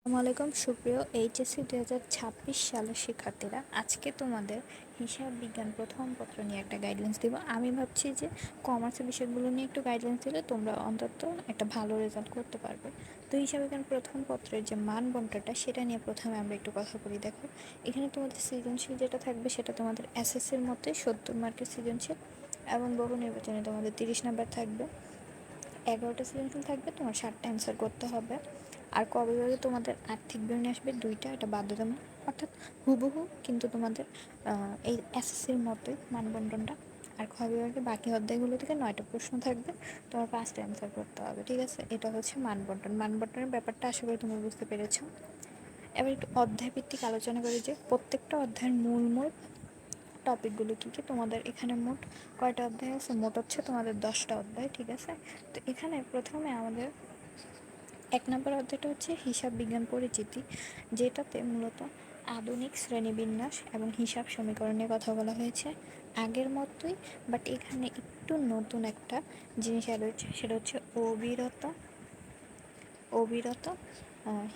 আসসালামাইকুম সুপ্রিয় এইচএসসি 2026 সালের শিক্ষার্থীরা, আজকে তোমাদের হিসাব বিজ্ঞান প্রথম পত্র নিয়ে একটা গাইডলাইন্স দিব। আমি ভাবছি যে কমার্সের বিষয়গুলো নিয়ে একটু গাইডলাইন্স দিলে তোমরা অন্তত একটা ভালো রেজাল্ট করতে পারবে। তো হিসাব বিজ্ঞান প্রথম পত্রের যে মান বন্টনটা সেটা নিয়ে প্রথমে আমরা একটু কথা বলি। দেখো, এখানে তোমাদের সৃজনশীল যেটা থাকবে সেটা তোমাদের এসএসসির মধ্যে 70 মার্কের সৃজনশীল এবং বহু নির্বাচনে তোমাদের 30 নাম্বার থাকবে। 11টা সৃজনশীল থাকবে, তোমার 7টা অ্যান্সার করতে হবে। আর ক বিভাগে তোমাদের আর্থিক বিবরণী আসবে 2টা, এটা বাধ্যতামূলক, অর্থাৎ হুবহু কিন্তু তোমাদের এই এসএসসির মতোই মানবন্টনটা। আর খ বিভাগে বাকি অধ্যায়গুলো থেকে 9টা প্রশ্ন থাকবে, তোমার 5টা অ্যান্সার করতে হবে। ঠিক আছে, এটা হচ্ছে মানবন্টন। মানবন্টনের ব্যাপারটা আশা করি তুমি বুঝতে পেরেছো। এবার একটু অধ্যায় ভিত্তিক আলোচনা করি যে প্রত্যেকটা অধ্যায়ের মূল মূল টপিকগুলো কী কী। তোমাদের এখানে মোট কয়টা অধ্যায় আছে? মোট হচ্ছে তোমাদের 10টা অধ্যায়। ঠিক আছে, তো এখানে প্রথমে আমাদের 1 নম্বর অধ্যায়টা হচ্ছে হিসাব বিজ্ঞান পরিচিতি, যেটাতে মূলত আধুনিক শ্রেণীবিন্যাস এবং হিসাব সমীকরণ নিয়ে কথা বলা হয়েছে আগের মতোই, বাট এখানে একটু নতুন একটা জিনিস অ্যাড হয়েছে, সেটা হচ্ছে অবিরত অবিরত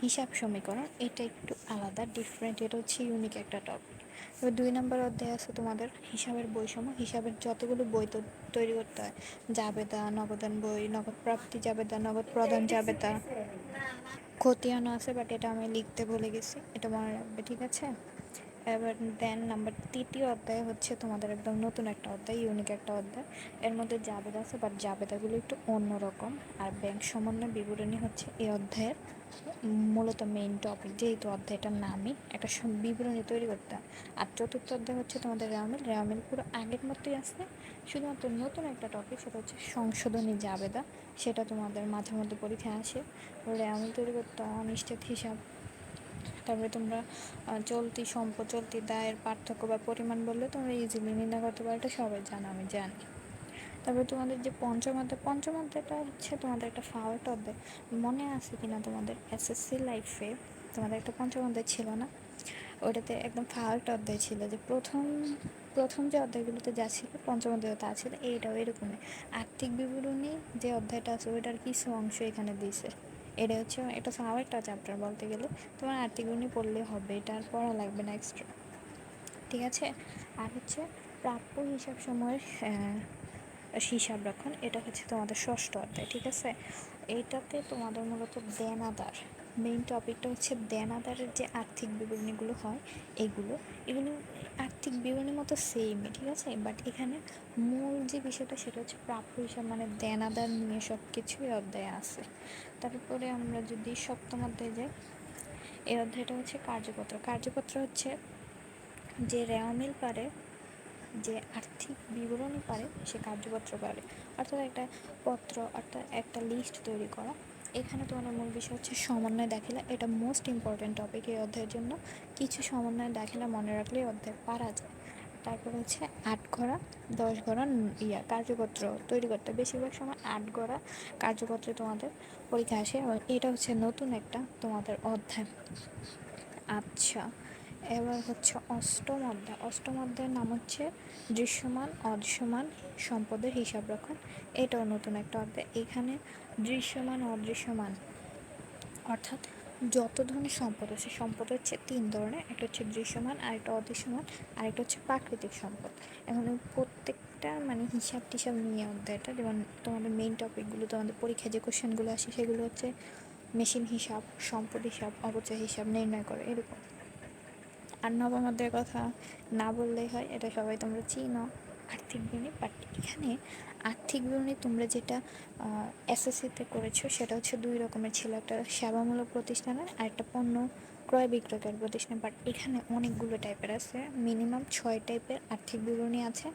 হিসাব সমীকরণ। এটা একটু আলাদা, ডিফারেন্ট, এটা হচ্ছে ইউনিক একটা টপিক। এবার 2 নম্বর অধ্যায় আছে তোমাদের হিসাবের বৈষম্য। হিসাবের যতগুলো বই তৈরি করতে হয়, জাবেদা, নগদান বই, নগদ প্রাপ্তি জাবেদা, নগদ প্রদান জাবেদা, খতিয়ানও আছে, বাট এটা আমি লিখতে ভুলে গেছি, এটা মনে রাখবে। ঠিক আছে, এবার দেন নাম্বার 3য় অধ্যায় হচ্ছে তোমাদের একদম নতুন একটা অধ্যায়, ইউনিক একটা অধ্যায়। এর মধ্যে জাবেদা আছে, বাট জাবেদাগুলো একটু অন্যরকম। আর ব্যাংক সমন্বয় বিবরণী হচ্ছে এই অধ্যায়ের মূলত মেইন টপিক, যেহেতু অধ্যায়টার নামই একটা বিবরণী তৈরি করতে হয়। আর 4র্থ অধ্যায় হচ্ছে তোমাদের রেওয়ামিল। রেওয়ামিল পুরো আগের মতোই আছে, শুধুমাত্র নতুন একটা টপিক, সেটা হচ্ছে সংশোধনী জাবেদা। সেটা তোমাদের মাঝে মধ্যে পরীক্ষায় আসে। রেওয়ামিল তৈরি করতে হয়, অনিশ্চিত হিসাব, তারপরে তোমরা চলতি সম্পদ, চলতি দায়ের পার্থক্য বা পরিমাণ বললে তোমরা ইজিলি নির্ণয় করতে পারো, এটা সবাই জানো, আমি জানি। তারপরে তোমাদের যে পঞ্চম অধ্যায়টা হচ্ছে তোমাদের একটা ফাওয়ার্ট অধ্যায়। মনে আছে কিনা তোমাদের এসএসসি লাইফে তোমাদের একটা পঞ্চম অধ্যায় ছিল না? ওইটাতে একদম ফাওয়ার্ট অধ্যায় ছিল, যে প্রথম প্রথম যে অধ্যায়গুলোতে যা ছিল পঞ্চম অধ্যায় তা ছিল। এইটাও এরকমই, আর্থিক বিবরণী যে অধ্যায়টা আছে ওইটার কিছু অংশ এখানে দিয়েছে। এটা হচ্ছে, এটা ফাওয়ার্ট একটা চ্যাপ্টার বলতে গেলে। তোমার আর্থিক বিবরণী পড়লে হবে, এটা আর পড়া লাগবে না এক্সট্রা। ঠিক আছে, আর হচ্ছে প্রাপ্য হিসাব সময়ের হিসাব রক্ষণ, এটা হচ্ছে তোমাদের ষষ্ঠ অধ্যায়। ঠিক আছে, এইটাতে তোমাদের মূলত দেনাদার, মেইন টপিকটা হচ্ছে দেনাদারের যে আর্থিক বিবরণীগুলো হয়, এগুলো এগুলো আর্থিক বিবরণীর মতো সেমই। ঠিক আছে, বাট এখানে মূল যে বিষয়টা সেটা হচ্ছে প্রাপ্য হিসাব, মানে দেনাদার নিয়ে সব কিছুই অধ্যায়ে আছে। তারপরে আমরা যদি সপ্তম অধ্যায়ে যাই, এই অধ্যায়টা হচ্ছে কার্যপত্র। কার্যপত্র হচ্ছে যে রেওয়ামিল পারে, যে আর্থিক বিবরণী পারে, সে কার্যপত্র পারে, অর্থাৎ একটা পত্র, অর্থাৎ একটা লিস্ট তৈরি করা। এখানে তোমাদের মূল বিষয় হচ্ছে সমন্বয় দাখিলা, এটা মোস্ট ইম্পর্ট্যান্ট টপিক এই অধ্যায়ের জন্য। কিছু সমন্বয় দাখিলা মনে রাখলে এই অধ্যায় পারা যায়। তারপর হচ্ছে 8 ঘরা 10 ঘরা কার্যপত্র তৈরি করতে, বেশিরভাগ সময় 8 ঘরা কার্যপত্রে তোমাদের পরীক্ষা আসে, এবং এটা হচ্ছে নতুন একটা তোমাদের অধ্যায়। আচ্ছা, এবার হচ্ছে অষ্টম অধ্যায়ের নাম হচ্ছে দৃশ্যমান অদৃশ্যমান সম্পদের হিসাব রক্ষণ। এটাও নতুন একটা অধ্যায়। এখানে দৃশ্যমান অদৃশ্যমান অর্থাৎ যত ধরনের সম্পদ আছে, সম্পদ হচ্ছে 3 ধরনের, একটা হচ্ছে দৃশ্যমান, আরেকটা অদৃশ্যমান, আরেকটা হচ্ছে প্রাকৃতিক সম্পদ। এখন প্রত্যেকটা মানে হিসাব টিসাব নিয়ে অধ্যায়টা, যেমন তোমাদের মেইন টপিকগুলো, তোমাদের পরীক্ষায় যে কোশ্চেনগুলো আসে সেগুলো হচ্ছে মেশিন হিসাব, সম্পদ হিসাব, অপচয় হিসাব নির্ণয় করে, এরকম। আর নবম অধ্যায়ের কথা না বললেই হয়, এটা সবাই তোমরা চিনো, আর্থিক বিবরণী। বাট এখানে আর্থিক বিবরণী তোমরা যেটা এসএসসিতে করেছো সেটা হচ্ছে 2 রকমের ছিল, একটা সেবামূলক প্রতিষ্ঠানের আর একটা পণ্য ক্রয় বিক্রয়কারী প্রতিষ্ঠান। বাট এখানে অনেকগুলো টাইপের আছে, মিনিমাম 6 টাইপের আর্থিক বিবরণী আছে।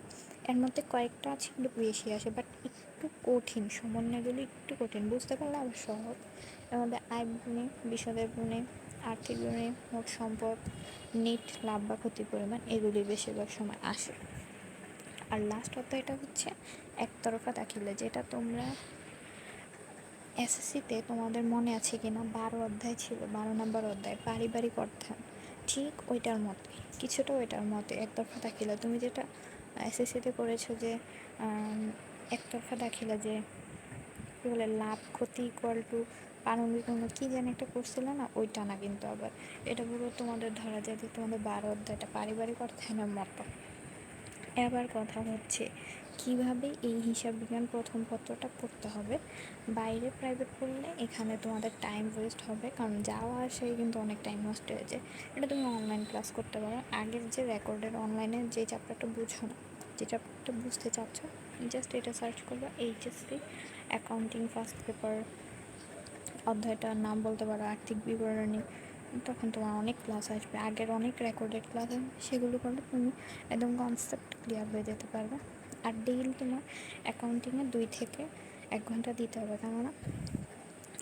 এর মধ্যে কয়েকটা আছে একটু বেশি আসে, বাট একটু কঠিন, সমন্বয়গুলো একটু কঠিন, বুঝতে পারলে আবার সহজ। এর মধ্যে আয় বিবরণী, বিশদের বিবরণী, আর্থিক বিবরণী, মোট সম্পদ, নেট লাভ বা ক্ষতির পরিমাণ, এগুলি বেশিরভাগ সময় আসে। আর লাস্ট অধ্যায়টা হচ্ছে একতরফা দাখিলা, যেটা তোমরা এসএসসিতে তোমাদের মনে আছে কিনা 12 অধ্যায় ছিল, 12 নম্বর অধ্যায় পারিবারিক অর্থায়ন, ঠিক ওইটার মতোই, কিছুটা ওইটার মতো একতরফা দাখিলা। তুমি যেটা এসএসসিতে করেছো যে একতরফা দাখিলা, যে কী বলে, লাভ ক্ষতি ইকুয়াল টু প্রারম্ভিক কোনো কী যেন একটা করছিল না, ওইটা না কিন্তু। আবার এটা পুরো তোমাদের ধরা যায় যে তোমাদের 12 অধ্যায়টা পারিবারিক অর্থায়নের মতো। এবার কথা হচ্ছে কিভাবে এই হিসাব বিজ্ঞান প্রথম পত্রটা পড়তে হবে। বাইরে প্রাইভেট পড়লে এখানে তোমাদের টাইম ওয়েস্ট হবে, কারণ যাওয়া আসায় কিন্তু অনেক টাইম নষ্ট হয়ে যায়। এটা তুমি অনলাইন ক্লাস করতে পারো। আগের যে রেকর্ডের অনলাইনে যে চ্যাপ্টারটা বুঝো না, যে চ্যাপ্টারটা বুঝতে চাচ্ছ, জাস্ট এটা সার্চ করবা এইচএসসি অ্যাকাউন্টিং ফার্স্ট পেপার, অধ্যায়টার নাম বলতে পারো আর্থিক বিবরণী। তখন তোমার অনেক ক্লাস আসবে, আগের অনেক রেকর্ডেড ক্লাস আসবে, সেগুলো করলে তুমি একদম কনসেপ্ট ক্লিয়ার হয়ে যেতে পারবে। আর ডেইলি তোমার অ্যাকাউন্টিংয়ে 2 থেকে 1 ঘন্টা দিতে হবে, কেননা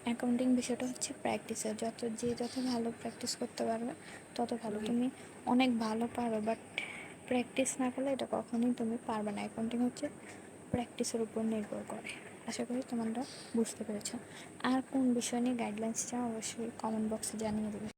অ্যাকাউন্টিং বিষয়টা হচ্ছে প্র্যাকটিসের, যত ভালো প্র্যাকটিস করতে পারবে তত ভালো। তুমি অনেক ভালো পারো, বাট প্র্যাকটিস না করলে এটা কখনোই তুমি পারবে না। অ্যাকাউন্টিং হচ্ছে প্র্যাকটিসের উপর নির্ভর করে। আশা করি তোমরা বুঝতে পেরেছো। আর কোন বিষয় নিয়ে গাইডলাইন্স চাও অবশ্যই কমেন্ট বক্সে জানিয়ে দেবে।